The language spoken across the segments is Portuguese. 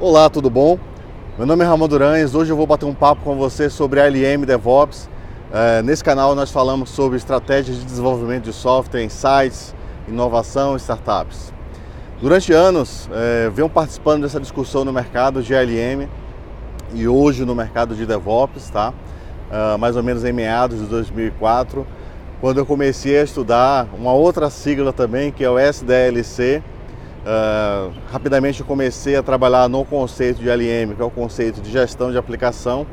Olá, tudo bom? Meu nome é Ramon Durães, hoje eu vou bater um papo com você sobre ALM DevOps. Nesse canal nós falamos sobre estratégias de desenvolvimento de software, insights, inovação e startups. Durante anos, venho participando dessa discussão no mercado de ALM e hoje no mercado de DevOps, tá? Mais ou menos em meados de 2004, quando eu comecei a estudar uma outra sigla também, que é o SDLC. Rapidamente eu comecei a trabalhar no conceito de ALM, que é o conceito de gestão de aplicação,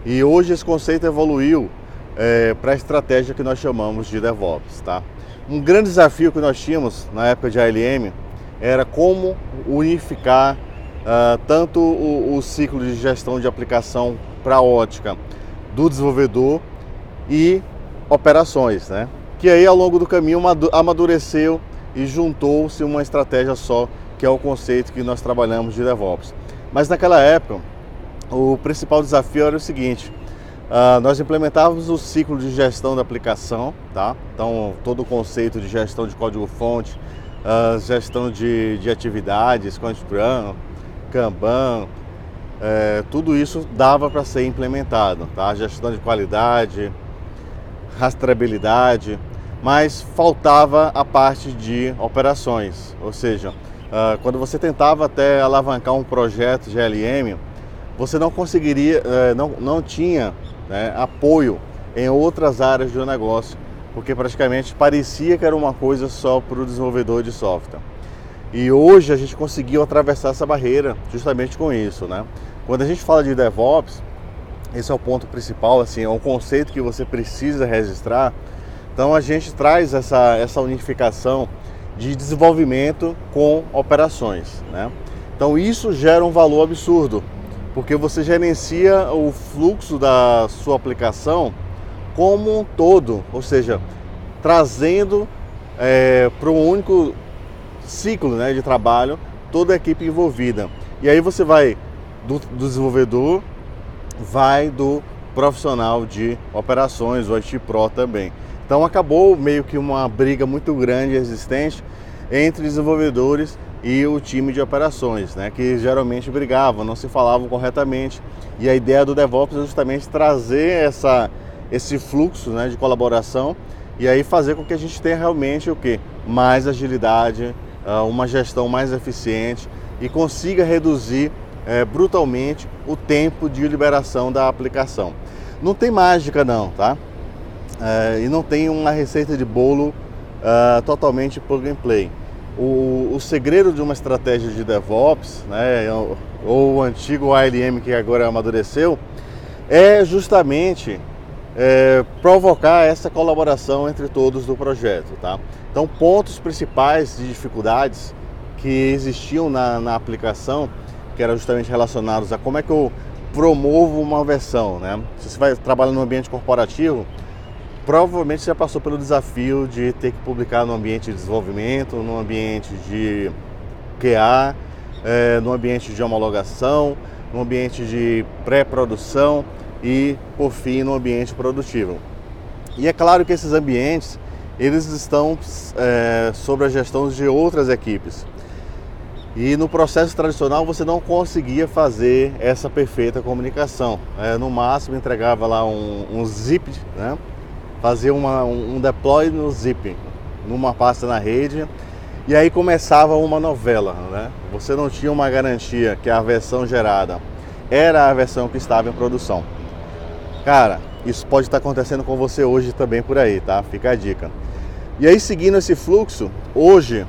e hoje esse conceito evoluiu para a estratégia que nós chamamos de DevOps, tá? Um grande desafio que nós tínhamos na época de ALM era como unificar tanto o ciclo de gestão de aplicação para a ótica do desenvolvedor e operações, né? Que aí ao longo do caminho amadureceu e juntou-se uma estratégia só, que é o conceito que nós trabalhamos de DevOps. Mas naquela época, o principal desafio era o seguinte: nós implementávamos o ciclo de gestão da aplicação, tá? Então todo o conceito de gestão de código-fonte, gestão de atividades, Scrum, Kanban, tudo isso dava para ser implementado, tá? Gestão de qualidade, rastreabilidade, mas faltava a parte de operações, ou seja, quando você tentava até alavancar um projeto de ALM, você não conseguiria, não tinha, né, apoio em outras áreas do negócio, porque praticamente parecia que era uma coisa só para o desenvolvedor de software. E hoje a gente conseguiu atravessar essa barreira justamente com isso, né? Quando a gente fala de DevOps, esse é o ponto principal, assim, é um conceito que você precisa registrar. Então a gente traz essa unificação de desenvolvimento com operações, né? Então isso gera um valor absurdo, porque você gerencia o fluxo da sua aplicação como um todo, ou seja, trazendo para um único ciclo, né, de trabalho toda a equipe envolvida. E aí você vai do desenvolvedor, vai do profissional de operações, o IT Pro também. Então acabou meio que uma briga muito grande existente entre desenvolvedores e o time de operações, né, que geralmente brigavam, não se falavam corretamente. E a ideia do DevOps é justamente trazer esse fluxo, né, de colaboração e aí fazer com que a gente tenha realmente o quê? Mais agilidade, uma gestão mais eficiente e consiga reduzir brutalmente o tempo de liberação da aplicação. Não tem mágica não, tá? E não tem uma receita de bolo totalmente plug and play. O segredo de uma estratégia de DevOps, né, ou o antigo ALM que agora amadureceu, é justamente provocar essa colaboração entre todos do projeto, tá? Então, pontos principais de dificuldades que existiam na aplicação, que eram justamente relacionados a como é que eu promovo uma versão, né? Se você vai trabalhar no ambiente corporativo, provavelmente você já passou pelo desafio de ter que publicar no ambiente de desenvolvimento, no ambiente de QA, no ambiente de homologação, no ambiente de pré-produção e, por fim, no ambiente produtivo. E é claro que esses ambientes, eles estão sob a gestão de outras equipes. E no processo tradicional você não conseguia fazer essa perfeita comunicação. No máximo entregava lá um zip, né? Fazia um deploy no zip, numa pasta na rede, e aí começava uma novela, né? Você não tinha uma garantia que a versão gerada era a versão que estava em produção. Cara, isso pode estar acontecendo com você hoje também por aí, tá? Fica a dica. E aí, seguindo esse fluxo, hoje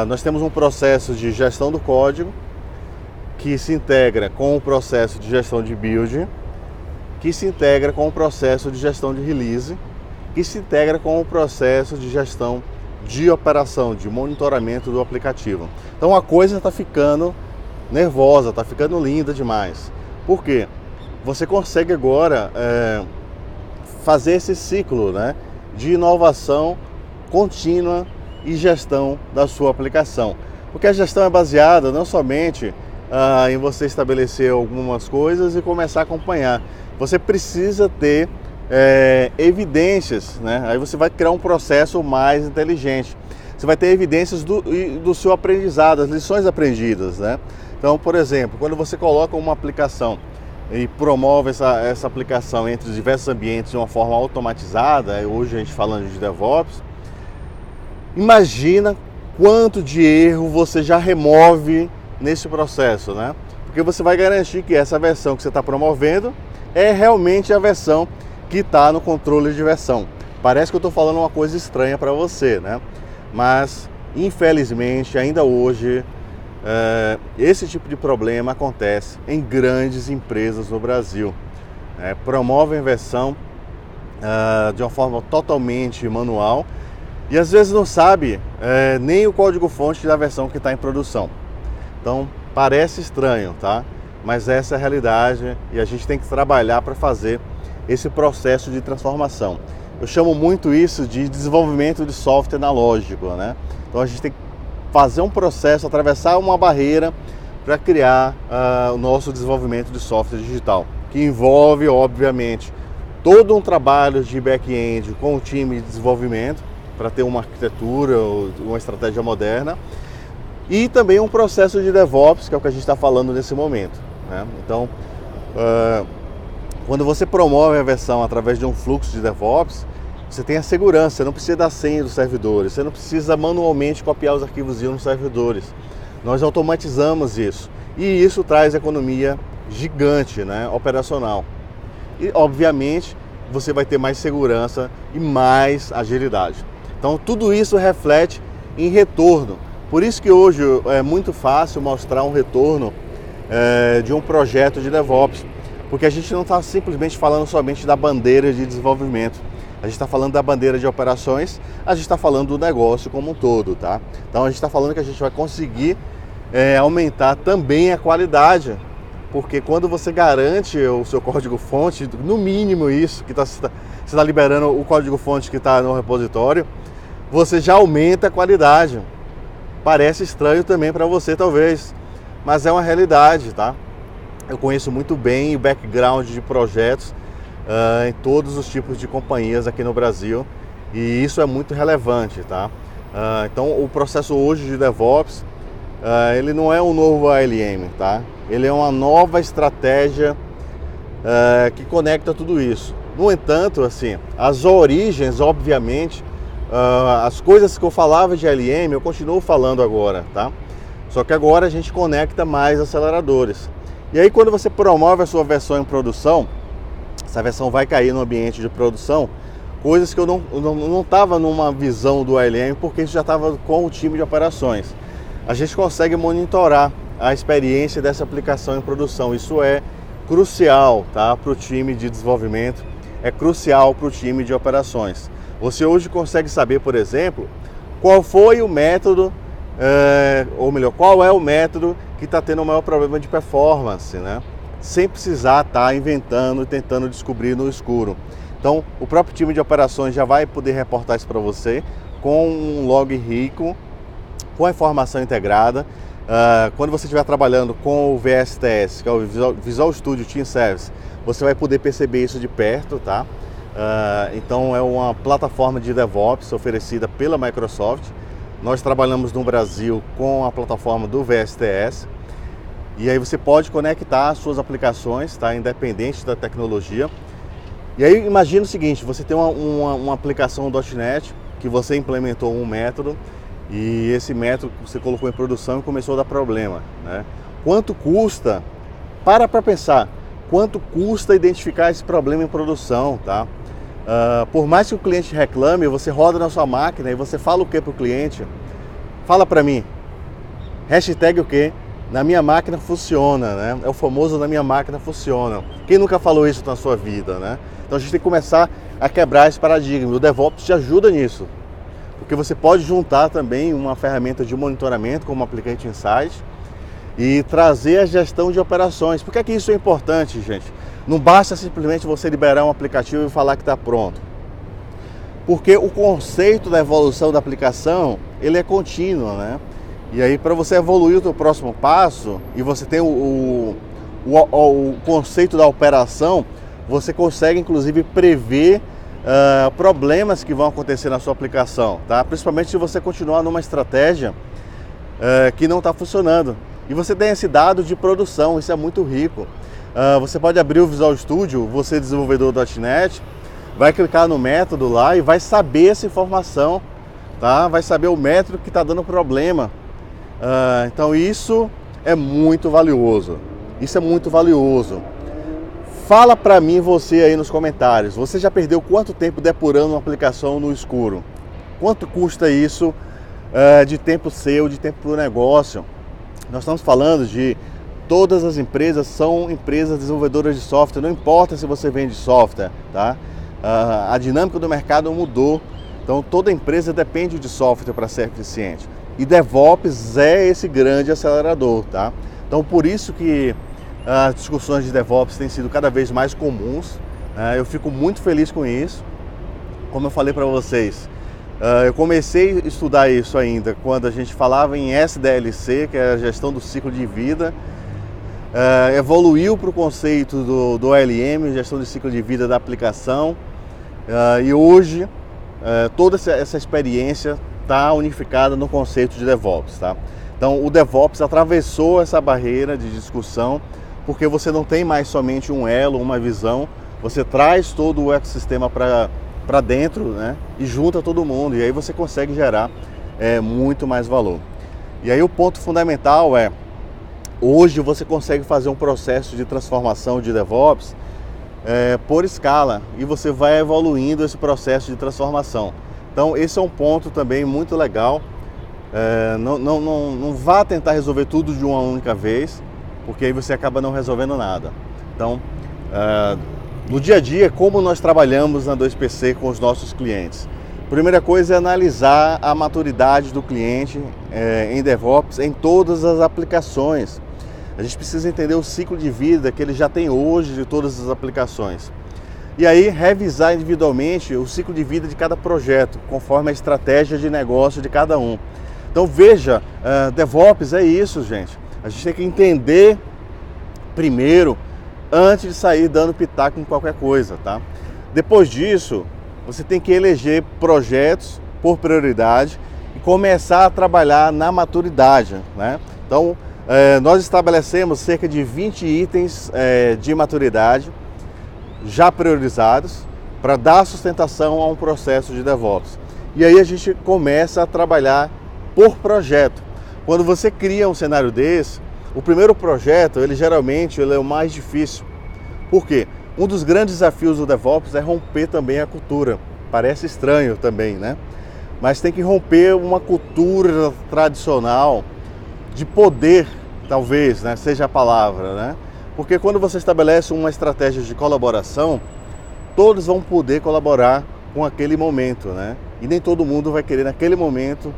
nós temos um processo de gestão do código que se integra com o processo de gestão de build, que se integra com o processo de gestão de release, que se integra com o processo de gestão de operação, de monitoramento do aplicativo. Então a coisa está ficando nervosa, está ficando linda demais. Por quê? Você consegue agora fazer esse ciclo, né, de inovação contínua e gestão da sua aplicação. Porque a gestão é baseada não somente em você estabelecer algumas coisas e começar a acompanhar. Você precisa ter evidências, né? Aí você vai criar um processo mais inteligente. Você vai ter evidências do seu aprendizado, as lições aprendidas, né? Então, por exemplo, quando você coloca uma aplicação e promove essa aplicação entre os diversos ambientes de uma forma automatizada, hoje a gente falando de DevOps, imagina quanto de erro você já remove nesse processo, né? Porque você vai garantir que essa versão que você está promovendo é realmente a versão que está no controle de versão. Parece que eu estou falando uma coisa estranha para você, né? Mas, infelizmente, ainda hoje, esse tipo de problema acontece em grandes empresas no Brasil. Promovem versão de uma forma totalmente manual e às vezes não sabe nem o código-fonte da versão que está em produção. Então, parece estranho, tá? Mas essa é a realidade e a gente tem que trabalhar para fazer esse processo de transformação. Eu chamo muito isso de desenvolvimento de software analógico, né? Então a gente tem que fazer um processo, atravessar uma barreira para criar o nosso desenvolvimento de software digital, que envolve, obviamente, todo um trabalho de back-end com o time de desenvolvimento para ter uma arquitetura, uma estratégia moderna, e também um processo de DevOps, que é o que a gente está falando nesse momento, né? Então, quando você promove a versão através de um fluxo de DevOps, você tem a segurança, você não precisa dar senha dos servidores, você não precisa manualmente copiar os arquivos nos servidores. Nós automatizamos isso e isso traz economia gigante, né, operacional. E, obviamente, você vai ter mais segurança e mais agilidade. Então, tudo isso reflete em retorno. Por isso que hoje é muito fácil mostrar um retorno de um projeto de DevOps, porque a gente não está simplesmente falando somente da bandeira de desenvolvimento. A gente está falando da bandeira de operações, a gente está falando do negócio como um todo, tá? Então a gente está falando que a gente vai conseguir aumentar também a qualidade, porque quando você garante o seu código-fonte, no mínimo isso, que você está liberando o código-fonte que está no repositório, você já aumenta a qualidade. Parece estranho também para você, talvez, mas é uma realidade, tá? Eu conheço muito bem o background de projetos em todos os tipos de companhias aqui no Brasil e isso é muito relevante, tá? Então o processo hoje de DevOps, ele não é um novo ALM, tá? Ele é uma nova estratégia que conecta tudo isso. No entanto, assim, as origens, obviamente, as coisas que eu falava de ALM, eu continuo falando agora, tá? Só que agora a gente conecta mais aceleradores. E aí quando você promove a sua versão em produção, essa versão vai cair no ambiente de produção, coisas que eu não estava numa visão do ALM, porque isso já estava com o time de operações. A gente consegue monitorar a experiência dessa aplicação em produção. Isso é crucial, tá, para o time de desenvolvimento, é crucial para o time de operações. Você hoje consegue saber, por exemplo, qual foi o método, ou melhor, qual é o método que está tendo o maior problema de performance, né? Sem precisar estar inventando e tentando descobrir no escuro. Então, o próprio time de operações já vai poder reportar isso para você com um log rico, com a informação integrada. Quando você estiver trabalhando com o VSTS, que é o Visual Studio Team Service, você vai poder perceber isso de perto, tá? Então, é uma plataforma de DevOps oferecida pela Microsoft. Nós trabalhamos no Brasil com a plataforma do VSTS. E aí você pode conectar as suas aplicações, tá? Independente da tecnologia. E aí imagina o seguinte, você tem uma aplicação .NET que você implementou um método e esse método você colocou em produção e começou a dar problema, né? Quanto custa? Para pensar, quanto custa identificar esse problema em produção, tá? Por mais que o cliente reclame, você roda na sua máquina e você fala o que para o cliente? Fala para mim. Hashtag o quê? Na minha máquina funciona, né? É o famoso na minha máquina funciona. Quem nunca falou isso na sua vida, né? Então a gente tem que começar a quebrar esse paradigma. O DevOps te ajuda nisso. Porque você pode juntar também uma ferramenta de monitoramento como o Applicant Insight e trazer a gestão de operações. Por que é que isso é importante, gente? Não basta simplesmente você liberar um aplicativo e falar que está pronto. Porque o conceito da evolução da aplicação, ele é contínuo, né? E aí, para você evoluir o seu próximo passo e você tem o conceito da operação, você consegue, inclusive, prever problemas que vão acontecer na sua aplicação, tá? Principalmente se você continuar numa estratégia que não está funcionando. E você tem esse dado de produção, isso é muito rico. Você pode abrir o Visual Studio, você desenvolvedor do .NET, vai clicar no método lá e vai saber essa informação, tá? Vai saber o método que está dando problema. Então isso é muito valioso. Isso é muito valioso. Fala para mim você aí nos comentários, você já perdeu quanto tempo depurando uma aplicação no escuro? Quanto custa isso de tempo seu, de tempo para o negócio? Nós estamos falando de todas as empresas são empresas desenvolvedoras de software, não importa se você vende software, tá? A dinâmica do mercado mudou, então toda empresa depende de software para ser eficiente. E DevOps é esse grande acelerador, tá? Então por isso que as discussões de DevOps têm sido cada vez mais comuns. Eu fico muito feliz com isso. Como eu falei para vocês, eu comecei a estudar isso ainda quando a gente falava em SDLC, que é a gestão do ciclo de vida. Evoluiu para o conceito do OLM, gestão de ciclo de vida da aplicação. E hoje toda essa experiência está unificada no conceito de DevOps, tá? Então o DevOps atravessou essa barreira de discussão, porque você não tem mais somente um elo, uma visão, você traz todo o ecossistema para dentro, né? E junta todo mundo, e aí você consegue gerar muito mais valor. E aí o ponto fundamental hoje você consegue fazer um processo de transformação de DevOps por escala, e você vai evoluindo esse processo de transformação. Então esse é um ponto também muito legal. Não vá tentar resolver tudo de uma única vez, porque aí você acaba não resolvendo nada. Então, no dia a dia, como nós trabalhamos na 2PC com os nossos clientes? Primeira coisa é analisar a maturidade do cliente em DevOps em todas as aplicações. A gente precisa entender o ciclo de vida que ele já tem hoje de todas as aplicações. E aí revisar individualmente o ciclo de vida de cada projeto, conforme a estratégia de negócio de cada um. Então veja, DevOps é isso, gente. A gente tem que entender primeiro, antes de sair dando pitaco em qualquer coisa, tá? Depois disso, você tem que eleger projetos por prioridade e começar a trabalhar na maturidade, né? Então, nós estabelecemos cerca de 20 itens de maturidade já priorizados para dar sustentação a um processo de DevOps. E aí a gente começa a trabalhar por projeto. Quando você cria um cenário desse, o primeiro projeto, ele geralmente é o mais difícil. Por quê? Um dos grandes desafios do DevOps é romper também a cultura. Parece estranho também, né? Mas tem que romper uma cultura tradicional de poder, talvez, né? Seja a palavra, né? Porque quando você estabelece uma estratégia de colaboração, todos vão poder colaborar com aquele momento, né? E nem todo mundo vai querer naquele momento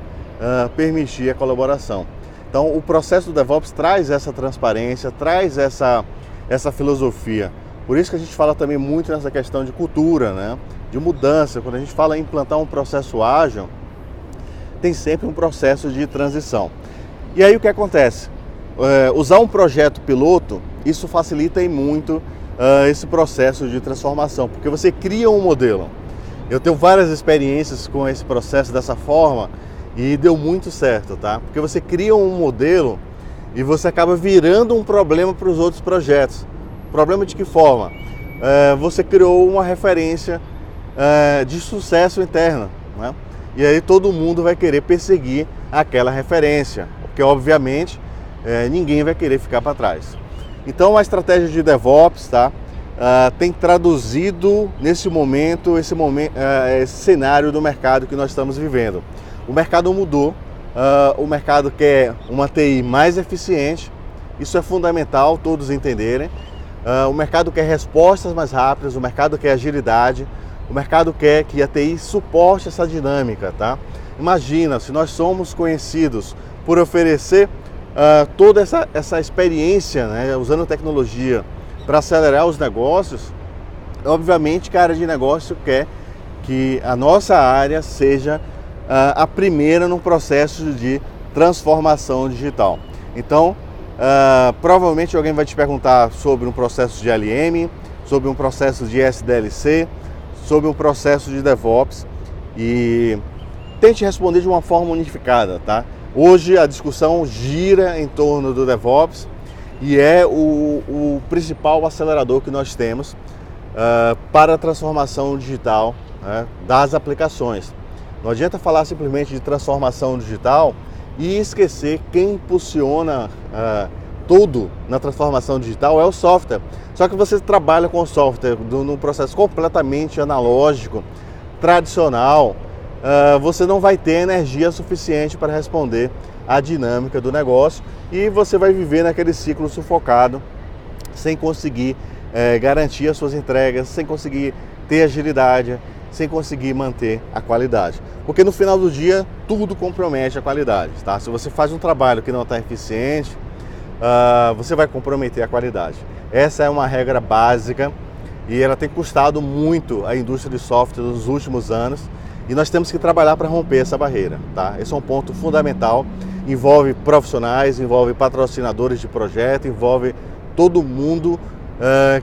permitir a colaboração. Então o processo do DevOps traz essa transparência, traz essa filosofia. Por isso que a gente fala também muito nessa questão de cultura, né? De mudança. Quando a gente fala em implantar um processo ágil, tem sempre um processo de transição. E aí o que acontece? Usar um projeto piloto, isso facilita muito esse processo de transformação, porque você cria um modelo. Eu tenho várias experiências com esse processo dessa forma e deu muito certo, tá? Porque você cria um modelo e você acaba virando um problema para os outros projetos. Problema de que forma? Você criou uma referência de sucesso interna, né? E aí todo mundo vai querer perseguir aquela referência, porque obviamente ninguém vai querer ficar para trás. Então a estratégia de DevOps, tá? Tem traduzido nesse momento, esse cenário do mercado que nós estamos vivendo. O mercado mudou, o mercado quer uma TI mais eficiente, isso é fundamental todos entenderem. O mercado quer respostas mais rápidas, o mercado quer agilidade, o mercado quer que a TI suporte essa dinâmica, tá? Imagina, se nós somos conhecidos por oferecer toda essa experiência, né, usando tecnologia para acelerar os negócios, obviamente que a área de negócio quer que a nossa área seja a primeira no processo de transformação digital. Então, provavelmente alguém vai te perguntar sobre um processo de ALM, sobre um processo de SDLC, sobre um processo de DevOps, e tente responder de uma forma unificada, tá? Hoje a discussão gira em torno do DevOps e é o principal acelerador que nós temos para a transformação digital, né, das aplicações. Não adianta falar simplesmente de transformação digital e esquecer quem impulsiona tudo na transformação digital é o software. Só que você trabalha com o software num processo completamente analógico, tradicional, você não vai ter energia suficiente para responder à dinâmica do negócio e você vai viver naquele ciclo sufocado, sem conseguir garantir as suas entregas, sem conseguir ter agilidade, sem conseguir manter a qualidade. Porque no final do dia, tudo compromete a qualidade, tá? Se você faz um trabalho que não está eficiente, você vai comprometer a qualidade. Essa é uma regra básica e ela tem custado muito a indústria de software nos últimos anos e nós temos que trabalhar para romper essa barreira, tá? Esse é um ponto fundamental, envolve profissionais, envolve patrocinadores de projeto, envolve todo mundo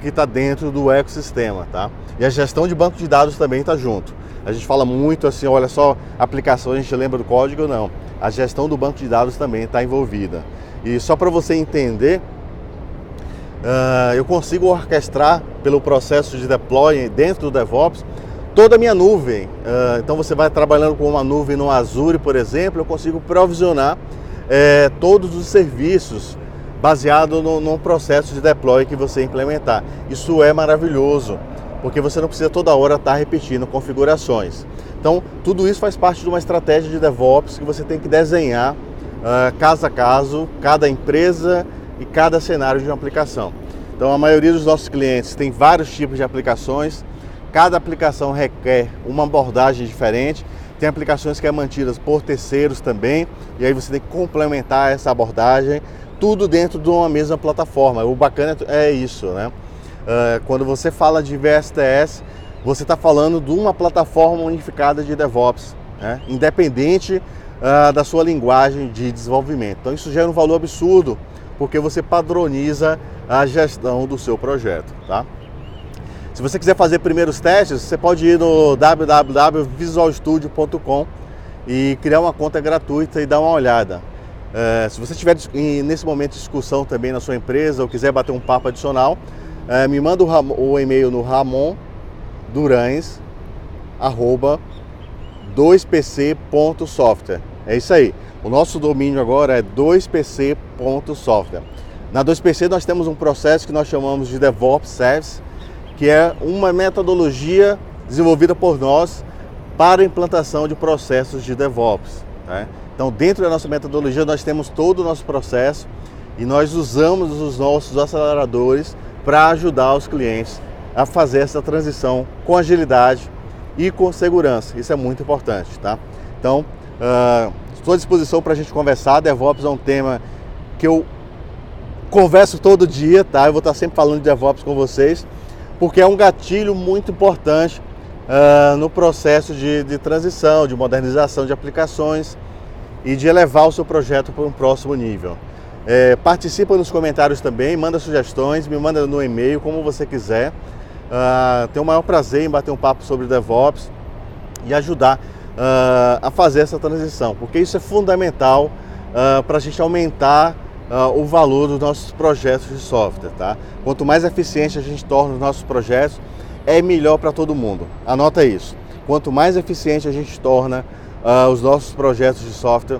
que está dentro do ecossistema, tá? E a gestão de banco de dados também está junto. A gente fala muito assim, olha só, aplicação, a gente lembra do código, não. A gestão do banco de dados também está envolvida. E só para você entender, eu consigo orquestrar pelo processo de deploy dentro do DevOps toda a minha nuvem. Então você vai trabalhando com uma nuvem no Azure, por exemplo, eu consigo provisionar todos os serviços baseado no processo de deploy que você implementar. Isso é maravilhoso, porque você não precisa toda hora estar repetindo configurações. Então, tudo isso faz parte de uma estratégia de DevOps que você tem que desenhar caso a caso, cada empresa e cada cenário de uma aplicação. Então, a maioria dos nossos clientes tem vários tipos de aplicações, cada aplicação requer uma abordagem diferente, tem aplicações que são mantidas por terceiros também, e aí você tem que complementar essa abordagem, tudo dentro de uma mesma plataforma. O bacana é isso, né? Quando você fala de VSTS, você está falando de uma plataforma unificada de DevOps, né? Independente da sua linguagem de desenvolvimento. Então isso gera um valor absurdo, porque você padroniza a gestão do seu projeto, tá? Se você quiser fazer primeiros testes, você pode ir no www.visualstudio.com e criar uma conta gratuita e dar uma olhada. Se você tiver nesse momento de discussão também na sua empresa ou quiser bater um papo adicional, me manda o e-mail no ramon.2pc.software. É isso aí. O nosso domínio agora é 2pc.software. Na 2PC nós temos um processo que nós chamamos de DevOps Service, que é uma metodologia desenvolvida por nós para a implantação de processos de DevOps, né? Então, dentro da nossa metodologia, nós temos todo o nosso processo e nós usamos os nossos aceleradores para ajudar os clientes a fazer essa transição com agilidade e com segurança. Isso é muito importante, tá? Então, estou à disposição para a gente conversar. DevOps é um tema que eu converso todo dia, tá? Eu vou estar sempre falando de DevOps com vocês, porque é um gatilho muito importante no processo de transição, de modernização de aplicações e de elevar o seu projeto para um próximo nível. Participa nos comentários também, manda sugestões, me manda no e-mail, como você quiser. Tenho o maior prazer em bater um papo sobre DevOps e ajudar a fazer essa transição, porque isso é fundamental para a gente aumentar o valor dos nossos projetos de software, tá? Quanto mais eficiente a gente torna os nossos projetos, é melhor para todo mundo. Anota isso. Quanto mais eficiente a gente torna os nossos projetos de software,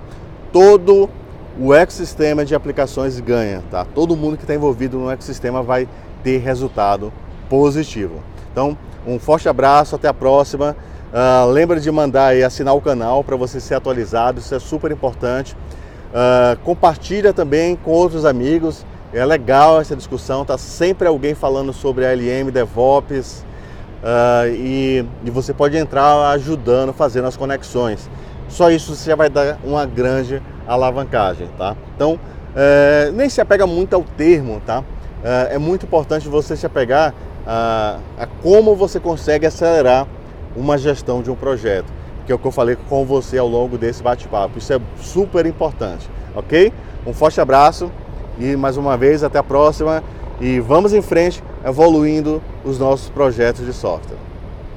todo o ecossistema de aplicações ganha, tá? Todo mundo que está envolvido no ecossistema vai ter resultado positivo. Então, um forte abraço, até a próxima. Lembra de mandar e assinar o canal para você ser atualizado, isso é super importante. Compartilha também com outros amigos, é legal essa discussão, tá sempre alguém falando sobre ALM, DevOps, e você pode entrar ajudando, fazendo as conexões. Só isso você já vai dar uma grande alavancagem, tá? Então, nem se apega muito ao termo, tá? É muito importante você se apegar a como você consegue acelerar uma gestão de um projeto, que é o que eu falei com você ao longo desse bate-papo. Isso é super importante, ok? Um forte abraço e mais uma vez até a próxima e vamos em frente evoluindo os nossos projetos de software.